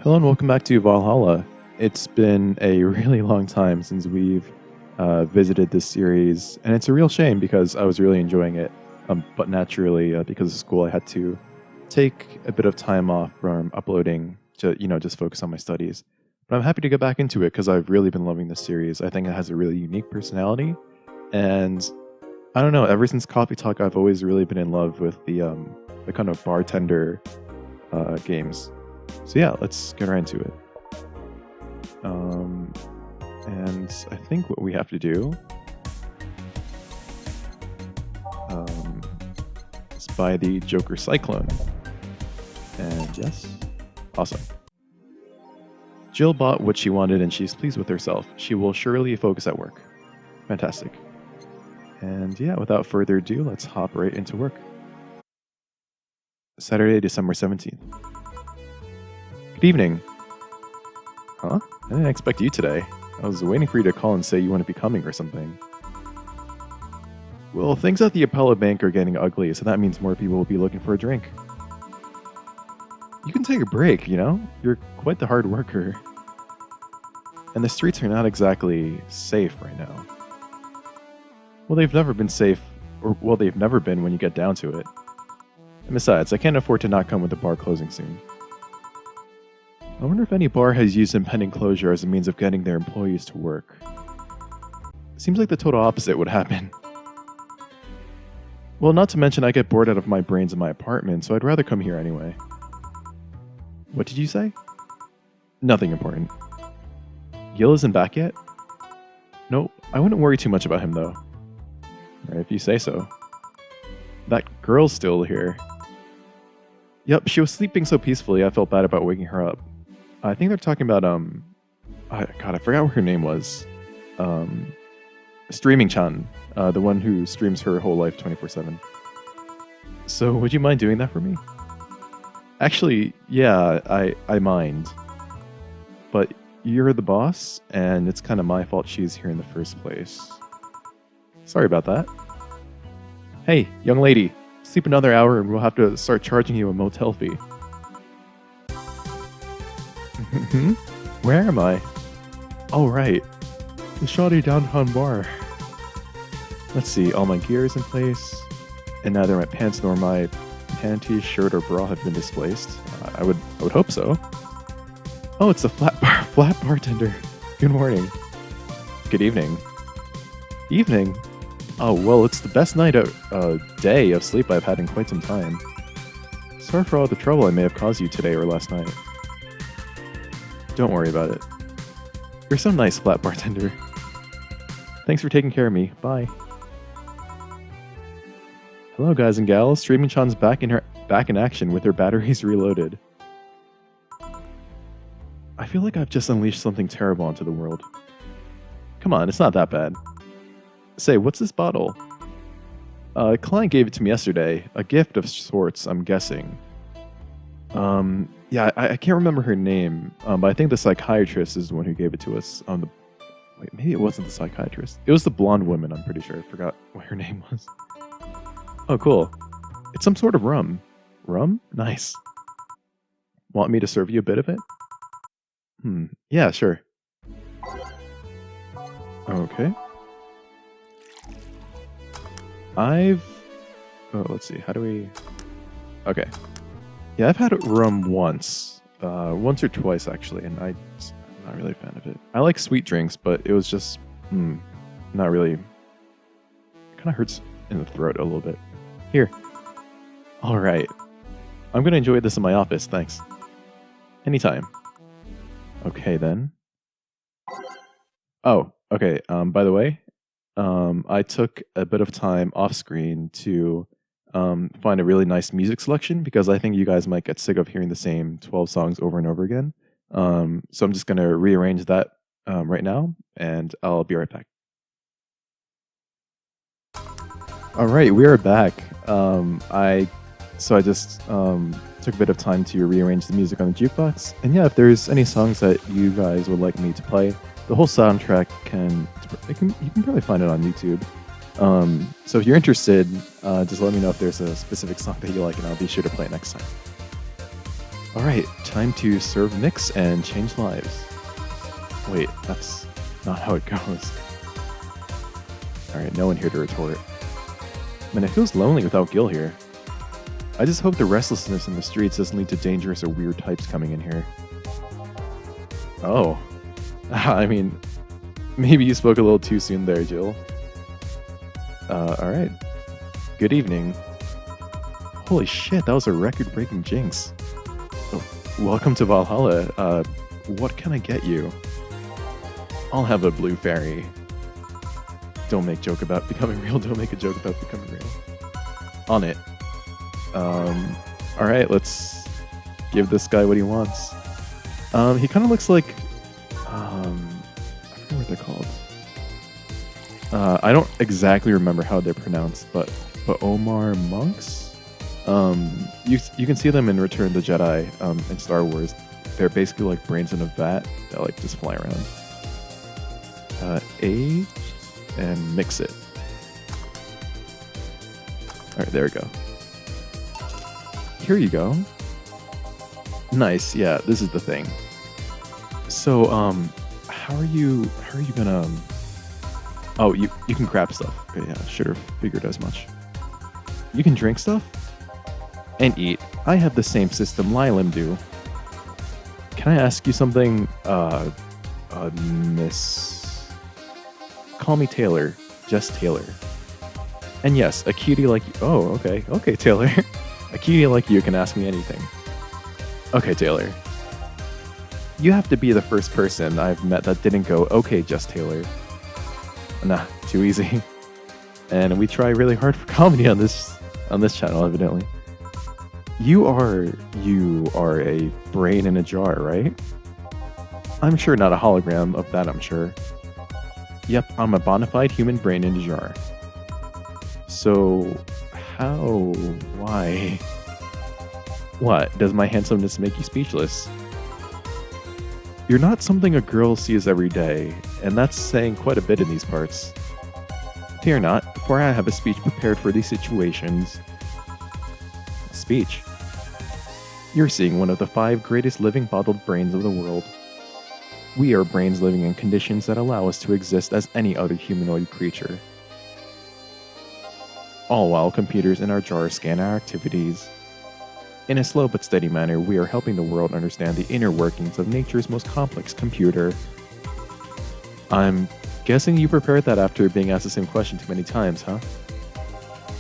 Hello and welcome back to Valhalla. It's been a really long time since we've visited this series, and it's a real shame because I was really enjoying it. But naturally, because of school, I had to take a bit of time off from uploading to, just focus on my studies. But I'm happy to get back into it because I've really been loving this series. I think it has a really unique personality, and I don't know. Ever since Coffee Talk, I've always really been in love with the kind of bartender games. So yeah, let's get right into it. And I think what we have to do is buy the Joker Cyclone. And yes, awesome. Jill bought what she wanted and she's pleased with herself. She will surely focus at work. Fantastic. And yeah, without further ado, let's hop right into work. Saturday, December 17th. Good evening. Huh? I didn't expect you today. I was waiting for you to call and say you want to be coming or something. Well, things at the Apollo Bank are getting ugly, so that means more people will be looking for a drink. You can take a break, You're quite the hard worker. And the streets are not exactly safe right now. Well, they've never been safe, they've never been when you get down to it. And besides, I can't afford to not come with the bar closing soon. I wonder if any bar has used impending closure as a means of getting their employees to work. Seems like the total opposite would happen. Well, not to mention I get bored out of my brains in my apartment, so I'd rather come here anyway. What did you say? Nothing important. Gil isn't back yet? Nope, I wouldn't worry too much about him though. Or if you say so. That girl's still here. Yep, she was sleeping so peacefully I felt bad about waking her up. I think they're talking about, I forgot what her name was. Streaming Chan, the one who streams her whole life 24/7. So, would you mind doing that for me? Actually, yeah, I mind. But you're the boss, and it's kind of my fault she's here in the first place. Sorry about that. Hey, young lady, sleep another hour and we'll have to start charging you a motel fee. Where am I? Oh, right. The shoddy downtown bar. Let's see, all my gear is in place, and neither my pants nor my panties, shirt, or bra have been displaced. I would hope so. Oh, it's the flat bartender. Good morning. Good evening. Evening? Oh, well, it's the best day of sleep I've had in quite some time. Sorry for all the trouble I may have caused you today or last night. Don't worry about it. You're so nice, flat bartender. Thanks for taking care of me. Bye. Hello, guys and gals. Streaming Chan's back in action with her batteries reloaded. I feel like I've just unleashed something terrible onto the world. Come on, it's not that bad. Say, what's this bottle? A client gave it to me yesterday. A gift of sorts, I'm guessing. Yeah, I can't remember her name, but I think the psychiatrist is the one who gave it to us. Wait, maybe it wasn't the psychiatrist. It was the blonde woman, I'm pretty sure. I forgot what her name was. Oh, cool. It's some sort of rum. Rum? Nice. Want me to serve you a bit of it? Yeah, sure. Okay. Let's see, how do we... Okay. Yeah, I've had rum once or twice actually, and I'm not really a fan of it. I like sweet drinks, but it was just, not really, it kind of hurts in the throat a little bit. Here. Alright. I'm gonna enjoy this in my office, thanks. Anytime. Okay then. Oh, okay, by the way, I took a bit of time off screen to find a really nice music selection because I think you guys might get sick of hearing the same 12 songs over and over again. So I'm just going to rearrange that right now, and I'll be right back. All right, we are back. I just took a bit of time to rearrange the music on the jukebox. And yeah, if there's any songs that you guys would like me to play, the whole soundtrack you can probably find it on YouTube. So if you're interested, just let me know if there's a specific song that you like, and I'll be sure to play it next time. Alright, time to serve mix and change lives. Wait, that's not how it goes. Alright, no one here to retort. Man, it feels lonely without Gil here. I just hope the restlessness in the streets doesn't lead to dangerous or weird types coming in here. Oh. I mean, maybe you spoke a little too soon there, Jill. Alright. Good evening. Holy shit, that was a record-breaking jinx. Oh, welcome to Valhalla. What can I get you? I'll have a blue fairy. Don't make joke about becoming real. Don't make a joke about becoming real. On it. Alright, let's give this guy what he wants. He kind of looks like... I forget what they're called. I don't exactly remember how they're pronounced, but Omar monks? You can see them in Return of the Jedi in Star Wars. They're basically like brains in a vat that like just fly around. Age and mix it. Alright, there we go. Here you go. Nice, yeah, this is the thing. So, how are you gonna... Oh, you can grab stuff. Okay, yeah, should have figured as much. You can drink stuff? And eat. I have the same system Lylam do. Can I ask you something, Miss... Call me Taylor. Just Taylor. And yes, a cutie like you... Oh, okay. Okay, Taylor. A cutie like you can ask me anything. Okay, Taylor. You have to be the first person I've met that didn't go, okay, just Taylor. Nah, too easy. And we try really hard for comedy on this channel, evidently. You are a brain in a jar, right? I'm sure not a hologram of that, I'm sure. Yep, I'm a bona fide human brain in a jar. So, how? Why? What? Does my handsomeness make you speechless? You're not something a girl sees every day, and that's saying quite a bit in these parts. Fear not, for I have a speech prepared for these situations. Speech? You're seeing one of the 5 greatest living bottled brains of the world. We are brains living in conditions that allow us to exist as any other humanoid creature. All while computers in our jars scan our activities. In a slow but steady manner, we are helping the world understand the inner workings of nature's most complex computer. I'm guessing you prepared that after being asked the same question too many times, huh?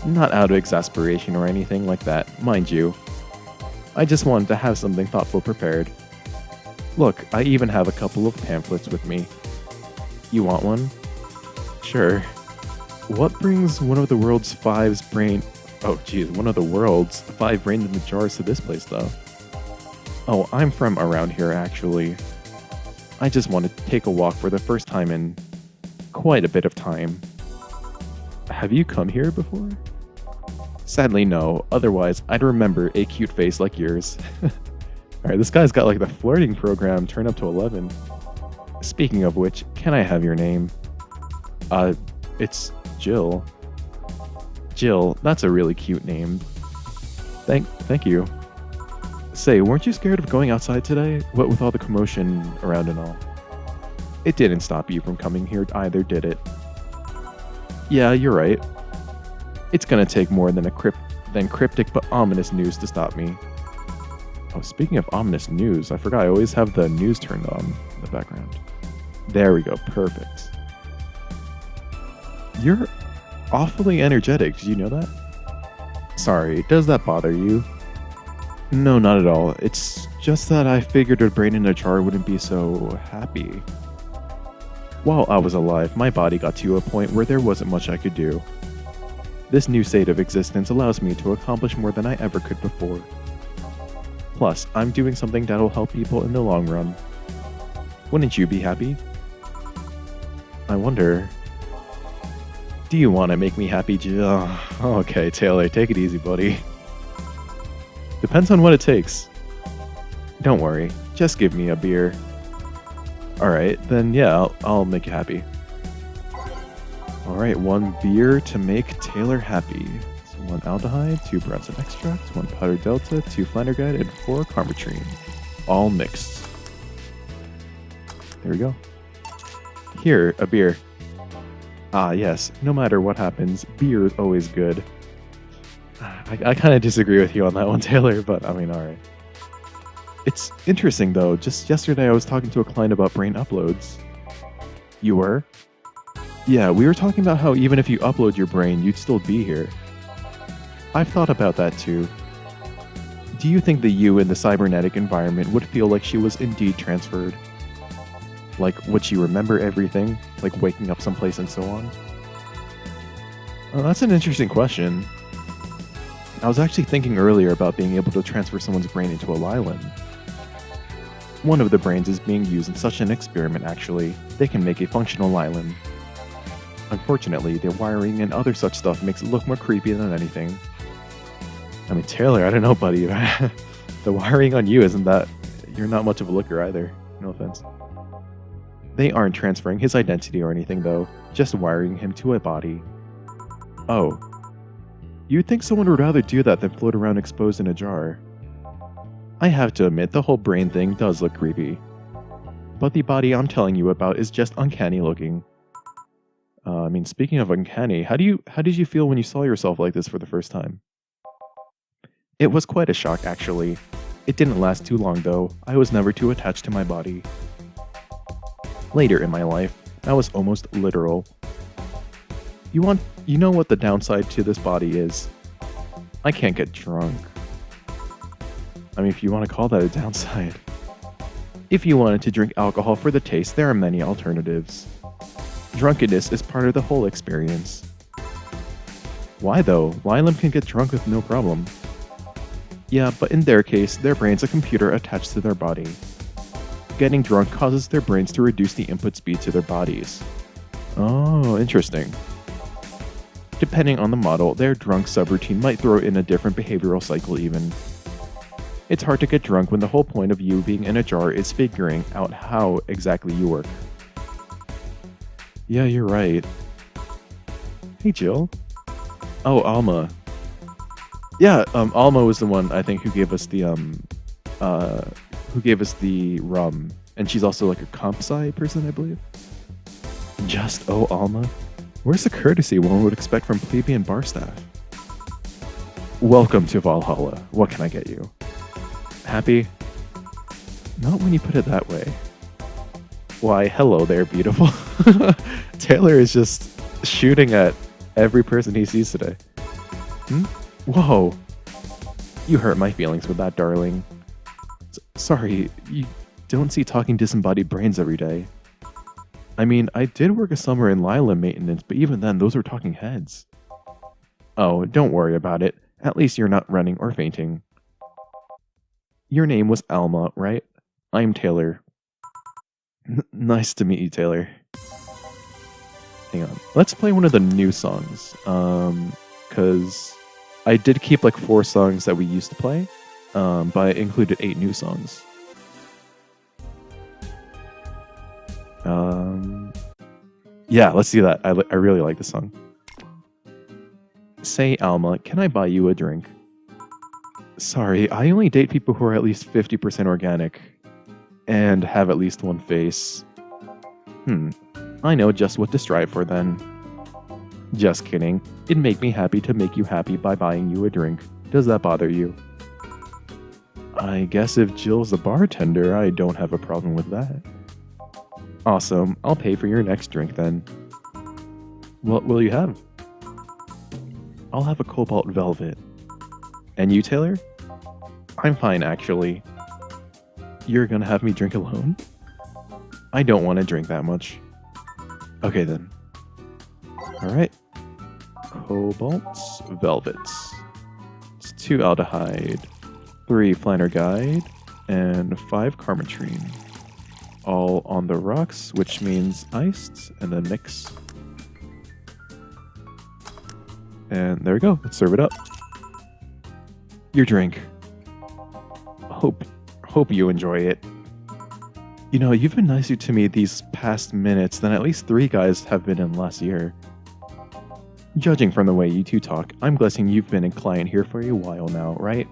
Not out of exasperation or anything like that, mind you. I just wanted to have something thoughtful prepared. Look, I even have a couple of pamphlets with me. You want one? Sure. What brings one of the world's 5 brains in the jars to this place, though? Oh, I'm from around here, actually. I just want to take a walk for the first time in quite a bit of time. Have you come here before? Sadly, no. Otherwise, I'd remember a cute face like yours. Alright, this guy's got like the flirting program turned up to 11. Speaking of which, can I have your name? It's Jill. Jill, that's a really cute name. Thank you. Say, weren't you scared of going outside today? What with all the commotion around and all? It didn't stop you from coming here either, did it? Yeah, you're right. It's gonna take more than cryptic but ominous news to stop me. Oh, speaking of ominous news, I forgot I always have the news turned on in the background. There we go, perfect. You're awfully energetic, did you know that? Sorry, does that bother you? No, not at all. It's just that I figured a brain in a jar wouldn't be so happy. While I was alive, my body got to a point where there wasn't much I could do. This new state of existence allows me to accomplish more than I ever could before. Plus, I'm doing something that'll help people in the long run. Wouldn't you be happy? I wonder... Do you want to make me happy, Jill? Okay, Taylor, take it easy, buddy. Depends on what it takes. Don't worry, just give me a beer. Alright, then yeah, I'll make you happy. Alright, 1 beer to make Taylor happy. So 1 aldehyde, 2 Bronson extract, 1 powder delta, 2 flanergide, and 4 carbotrine. All mixed. There we go. Here, a beer. Ah, yes. No matter what happens, beer is always good. I kind of disagree with you on that one, Taylor, but I mean, alright. It's interesting, though. Just yesterday, I was talking to a client about brain uploads. You were? Yeah, we were talking about how even if you upload your brain, you'd still be here. I've thought about that, too. Do you think the you in the cybernetic environment would feel like she was indeed transferred? Like, would she remember everything? Like waking up someplace and so on? Well, that's an interesting question. I was actually thinking earlier about being able to transfer someone's brain into a Lylan. One of the brains is being used in such an experiment, actually. They can make a functional Lylan. Unfortunately, the wiring and other such stuff makes it look more creepy than anything. I mean, Taylor, I don't know, buddy. The wiring on you isn't that... You're not much of a looker either. No offense. They aren't transferring his identity or anything, though. Just wiring him to a body. Oh. You'd think someone would rather do that than float around exposed in a jar. I have to admit, the whole brain thing does look creepy. But the body I'm telling you about is just uncanny looking. I mean, speaking of uncanny, how did you feel when you saw yourself like this for the first time? It was quite a shock, actually. It didn't last too long, though. I was never too attached to my body. Later in my life, that was almost literal. You know what the downside to this body is? I can't get drunk. I mean, if you want to call that a downside. If you wanted to drink alcohol for the taste, there are many alternatives. Drunkenness is part of the whole experience. Why though? Lylan can get drunk with no problem. Yeah, but in their case, their brain's a computer attached to their body. Getting drunk causes their brains to reduce the input speed to their bodies. Oh, interesting. Depending on the model, their drunk subroutine might throw in a different behavioral cycle even. It's hard to get drunk when the whole point of you being in a jar is figuring out how exactly you work. Yeah, you're right. Hey, Jill. Oh, Alma. Yeah, Alma was the one, I think, who gave us the rum. And she's also like a comp sci person, I believe. Just Alma? Where's the courtesy one would expect from plebeian bar staff? Welcome to Valhalla. What can I get you? Happy? Not when you put it that way. Why, hello there, beautiful. Taylor is just shooting at every person he sees today. Whoa. You hurt my feelings with that, darling. Sorry, you don't see talking disembodied brains every day. I mean, I did work a summer in Lylan maintenance, but even then, those were talking heads. Oh, don't worry about it. At least you're not running or fainting. Your name was Alma, right? I'm Taylor. Nice to meet you, Taylor. Hang on. Let's play one of the new songs. Because I did keep like 4 songs that we used to play, but I included 8 new songs. Yeah, let's do that. I really like this song. Say, Alma, can I buy you a drink? Sorry, I only date people who are at least 50% organic and have at least one face. I know just what to strive for then. Just kidding. It'd make me happy to make you happy by buying you a drink. Does that bother you? I guess if Jill's the bartender, I don't have a problem with that. Awesome, I'll pay for your next drink then. What will you have? I'll have a cobalt velvet. And you, Taylor? I'm fine, actually. You're gonna have me drink alone? I don't want to drink that much. Okay then. Alright. Cobalts, velvets. It's 2 aldehyde, 3 flanergide, and 5 carbotrine. All on the rocks, which means iced, and then mix. And there we go. Let's serve it up. Your drink. Hope you enjoy it. You know, you've been nicer to me these past minutes than at least 3 guys have been in last year. Judging from the way you two talk, I'm guessing you've been a client here for a while now, right?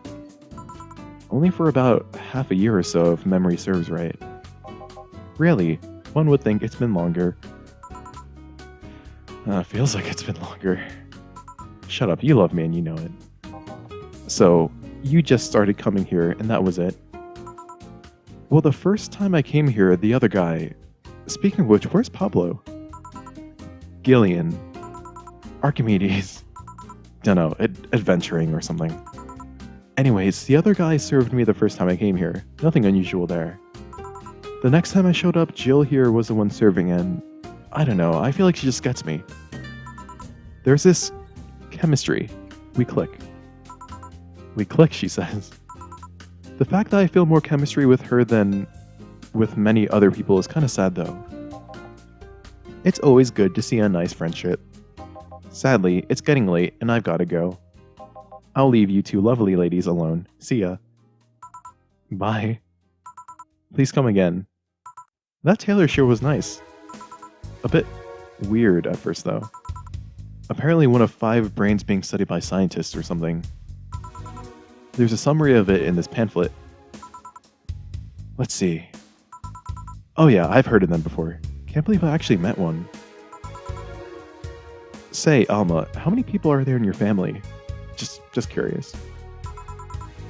Only for about half a year or so, if memory serves right. Really, one would think it's been longer. Feels like it's been longer. Shut up, you love me and you know it. So, you just started coming here and that was it? Well, the first time I came here, the other guy... Speaking of which, where's Pablo? Gillian. Archimedes. Dunno, adventuring or something. Anyways, the other guy served me the first time I came here. Nothing unusual there. The next time I showed up, Jill here was the one serving and... I don't know, I feel like she just gets me. There's this... chemistry. We click. We click, she says. The fact that I feel more chemistry with her than with many other people is kind of sad though. It's always good to see a nice friendship. Sadly, it's getting late and I've gotta go. I'll leave you two lovely ladies alone. See ya. Bye. Please come again. That tailor sure was nice. A bit weird at first though. Apparently one of 5 brains being studied by scientists or something. There's a summary of it in this pamphlet. Let's see. Oh yeah, I've heard of them before. Can't believe I actually met one. Say, Alma, how many people are there in your family? Just curious.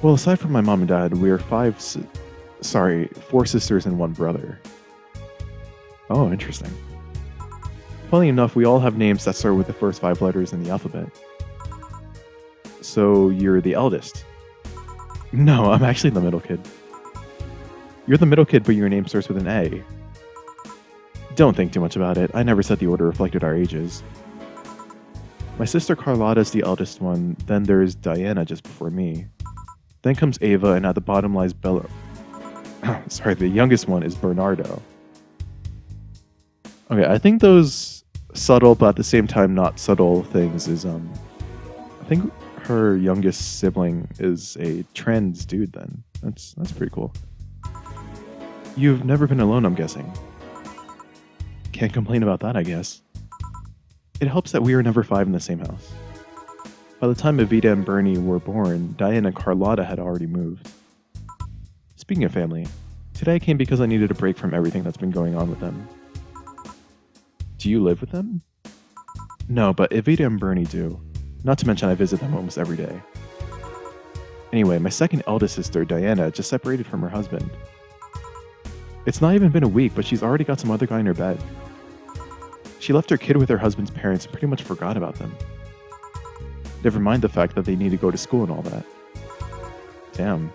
Well, aside from my mom and dad, we are 4 sisters and 1 brother. Oh, interesting. Funny enough, we all have names that start with the first 5 letters in the alphabet. So, you're the eldest? No, I'm actually the middle kid. You're the middle kid, but your name starts with an A. Don't think too much about it. I never said the order reflected our ages. My sister Carlotta's the eldest one, then there's Diana just before me. Then comes Ava, and at the bottom lies Bella. Sorry, the youngest one is Bernardo. Okay, I think those subtle but at the same time not subtle things is I think her youngest sibling is a trans dude then. That's pretty cool. You've never been alone, I'm guessing. Can't complain about that, I guess. It helps that we were never 5 in the same house. By the time Vita and Bernie were born, Diane and Carlotta had already moved. Speaking of family, today I came because I needed a break from everything that's been going on with them. Do you live with them? No, but Vita and Bernie do. Not to mention I visit them almost every day. Anyway, my second eldest sister, Diana, just separated from her husband. It's not even been a week, but she's already got some other guy in her bed. She left her kid with her husband's parents and pretty much forgot about them. Never mind the fact that they need to go to school and all that. Damn.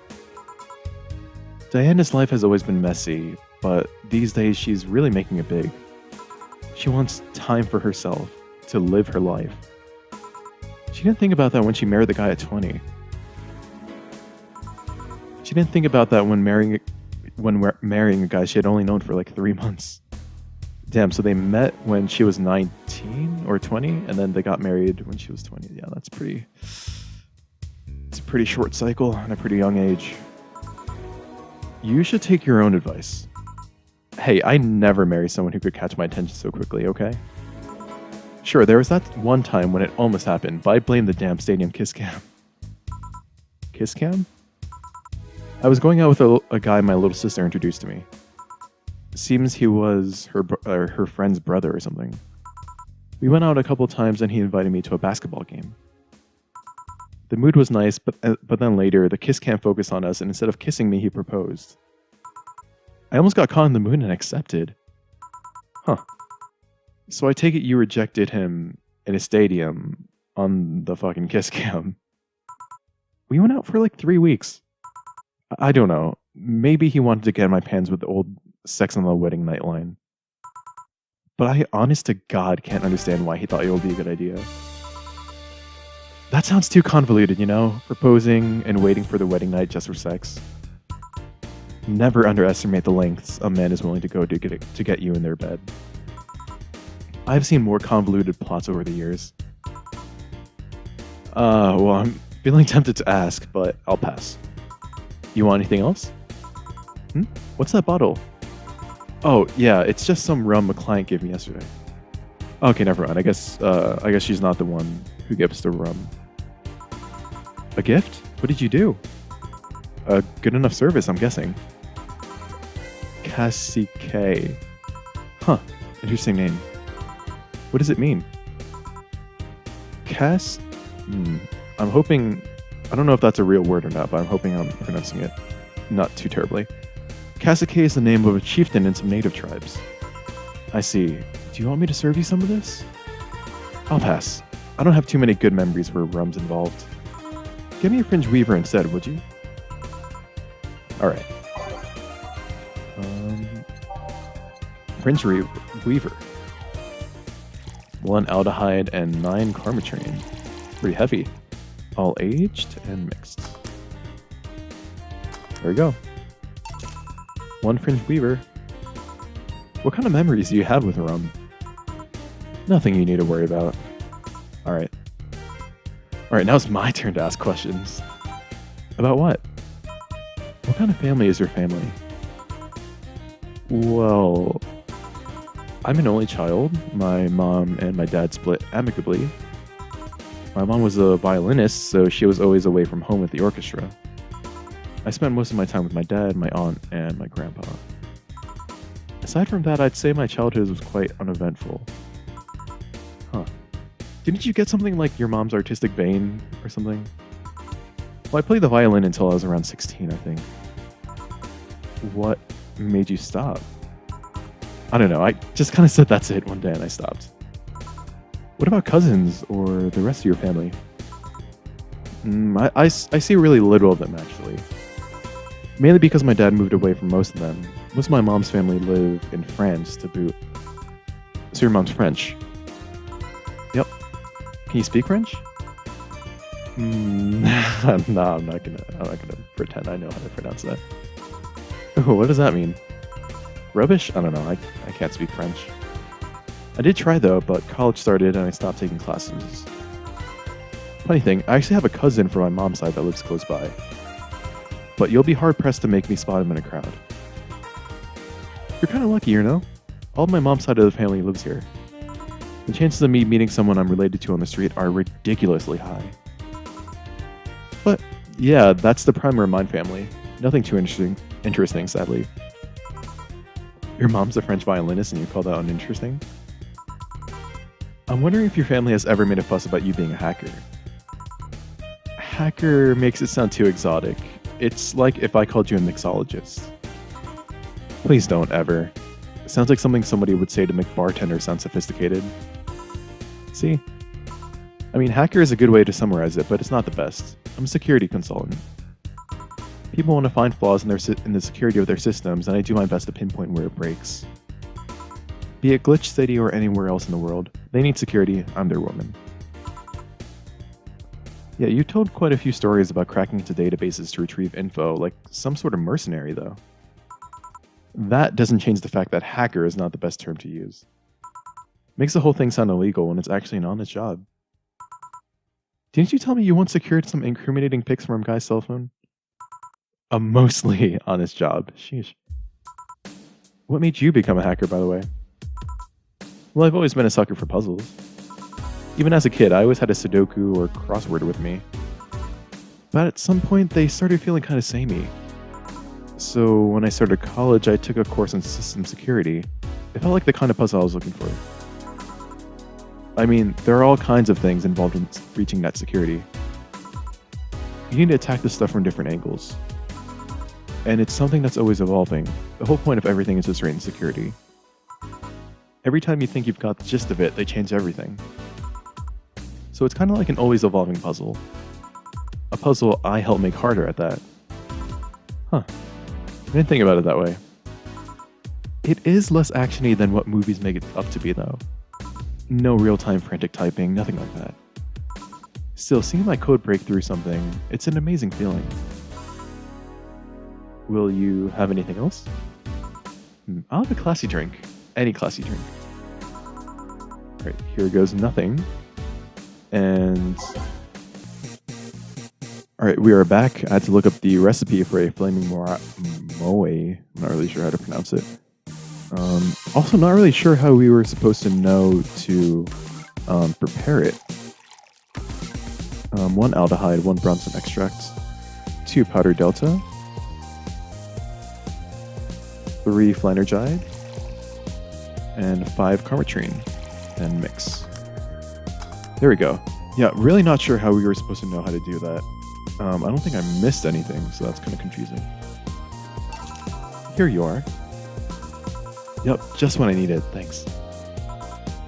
Diana's life has always been messy, but these days she's really making it big. She wants time for herself, to live her life. She didn't think about that when she married the guy at 20. She didn't think about that when marrying a guy she had only known for like 3 months. Damn, so they met when she was 19 or 20, and then they got married when she was 20. Yeah, it's a pretty short cycle and a pretty young age. You should take your own advice. Hey, I never marry someone who could catch my attention so quickly, okay? Sure, there was that one time when it almost happened, but I blame the damn stadium kiss cam. Kiss cam? I was going out with a guy my little sister introduced to me. Seems he was her friend's brother or something. We went out a couple times and he invited me to a basketball game. The mood was nice, but then later, the kiss cam focused on us and instead of kissing me, he proposed. I almost got caught in the mood and accepted. Huh. So I take it you rejected him in a stadium on the fucking kiss cam. We went out for like 3 weeks. I don't know. Maybe he wanted to get in my pants with the old Sex on the Wedding Night line. But I, honest to God, can't understand why he thought it would be a good idea. That sounds too convoluted, you know? Proposing and waiting for the wedding night just for sex. Never underestimate the lengths a man is willing to go to get you in their bed. I've seen more convoluted plots over the years. Well, I'm feeling tempted to ask, but I'll pass. You want anything else? What's that bottle? Oh, yeah, it's just some rum a client gave me yesterday. Okay, never mind. I guess she's not the one who gives the rum. A gift? What did you do? A good enough service, I'm guessing. Cassie K. Huh. Interesting name. What does it mean? Cass? I'm hoping... I don't know if that's a real word or not, but I'm hoping I'm pronouncing it not too terribly. Kasike is the name of a chieftain in some native tribes. I see. Do you want me to serve you some of this? I'll pass. I don't have too many good memories where rum's involved. Give me a fringe weaver instead, would you? Alright. Fringe weaver. 1 aldehyde and 9 karmatrine. Pretty heavy. All aged and mixed. There we go. 1 fringe weaver. What kind of memories do you have with rum? Nothing you need to worry about. Alright. Alright, now it's my turn to ask questions. About what? What kind of family is your family? Well, I'm an only child. My mom and my dad split amicably. My mom was a violinist, so she was always away from home with the orchestra. I spent most of my time with my dad, my aunt, and my grandpa. Aside from that, I'd say my childhood was quite uneventful. Huh. Didn't you get something like your mom's artistic vein or something? Well, I played the violin until I was around 16, I think. What made you stop? I don't know, I just kind of said that's it one day and I stopped. What about cousins or the rest of your family? I see really little of them, actually. Mainly because my dad moved away from most of them. Most of my mom's family live in France to boot. So your mom's French? Yep. Can you speak French? No, I'm not gonna pretend I know how to pronounce that. Oh, what does that mean? Rubbish? I don't know. I can't speak French. I did try though, but college started and I stopped taking classes. Funny thing, I actually have a cousin from my mom's side that lives close by. But you'll be hard-pressed to make me spot him in a crowd. You're kind of lucky, you know? All of my mom's side of the family lives here. The chances of me meeting someone I'm related to on the street are ridiculously high. But yeah, that's the primary of my family. Nothing too interesting, sadly. Your mom's a French violinist and you call that uninteresting? I'm wondering if your family has ever made a fuss about you being a hacker. Hacker makes it sound too exotic. It's like if I called you a mixologist. Please don't ever. It sounds like something somebody would say to make bartender sound sophisticated. See? I mean, hacker is a good way to summarize it, but it's not the best. I'm a security consultant. People want to find flaws in the security of their systems, and I do my best to pinpoint where it breaks. Be it Glitch City or anywhere else in the world, they need security, I'm their woman. Yeah, you told quite a few stories about cracking into databases to retrieve info, like some sort of mercenary, though. That doesn't change the fact that hacker is not the best term to use. Makes the whole thing sound illegal when it's actually an honest job. Didn't you tell me you once secured some incriminating pics from a guy's cell phone? A mostly honest job. Sheesh. What made you become a hacker, by the way? Well, I've always been a sucker for puzzles. Even as a kid, I always had a Sudoku or crossword with me. But at some point, they started feeling kind of samey. So when I started college, I took a course in system security. It felt like the kind of puzzle I was looking for. I mean, there are all kinds of things involved in reaching net security. You need to attack this stuff from different angles. And it's something that's always evolving. The whole point of everything is to straighten security. Every time you think you've got the gist of it, they change everything. So it's kind of like an always evolving puzzle. A puzzle I help make harder at that. Huh. I didn't think about it that way. It is less actiony than what movies make it up to be, though. No real-time frantic typing, nothing like that. Still, seeing my code break through something, it's an amazing feeling. Will you have anything else? I'll have a classy drink. Any classy drink. Alright, here goes nothing. And... Alright, we are back. I had to look up the recipe for a flaming moe. I'm not really sure how to pronounce it. Also, not really sure how we were supposed to know to prepare it. 1 aldehyde, 1 Bronson extract, 2 powder delta, 3 flanergide, and 5 carmetrine, and mix. There we go. Yeah, really not sure how we were supposed to know how to do that. I don't think I missed anything, so that's kind of confusing. Here you are. Yep, just what I needed, thanks.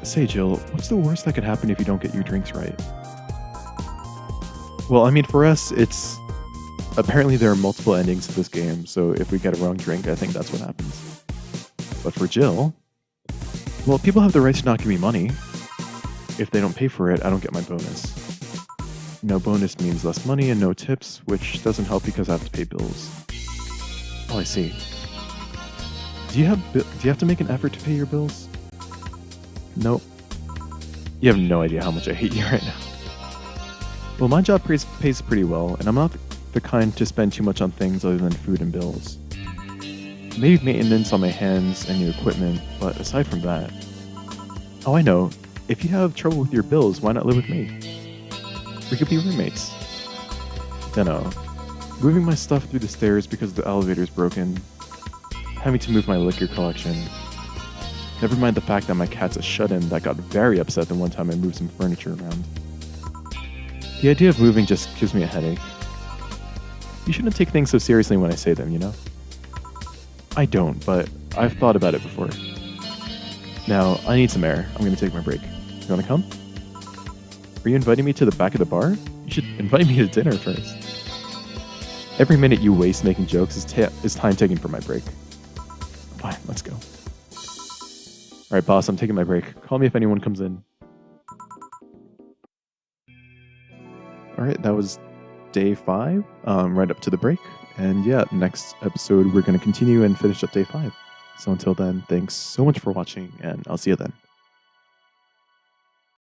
Say, Jill, what's the worst that could happen if you don't get your drinks right? Well, I mean, for us, it's... Apparently there are multiple endings to this game, so if we get a wrong drink, I think that's what happens. But for Jill... Well, people have the right to not give me money. If they don't pay for it, I don't get my bonus. No bonus means less money and no tips, which doesn't help because I have to pay bills. Oh, I see. Do you have to make an effort to pay your bills? Nope. You have no idea how much I hate you right now. Well, my job pays pretty well, and I'm not the kind to spend too much on things other than food and bills. Maybe maintenance on my hands and new equipment, but aside from that... Oh, I know. If you have trouble with your bills, why not live with me? We could be roommates. Dunno. Moving my stuff through the stairs because the elevator's broken. Having to move my liquor collection. Never mind the fact that my cat's a shut-in that got very upset the one time I moved some furniture around. The idea of moving just gives me a headache. You shouldn't take things so seriously when I say them, you know? I don't, but I've thought about it before. Now, I need some air. I'm gonna take my break. You wanna come? Are you inviting me to the back of the bar? You should invite me to dinner first. Every minute you waste making jokes is time taken for my break. Fine, let's go. Alright, boss, I'm taking my break. Call me if anyone comes in. Alright, that was day 5, right up to the break. And yeah, next episode we're going to continue and finish up day 5. So until then, thanks so much for watching, and I'll see you then.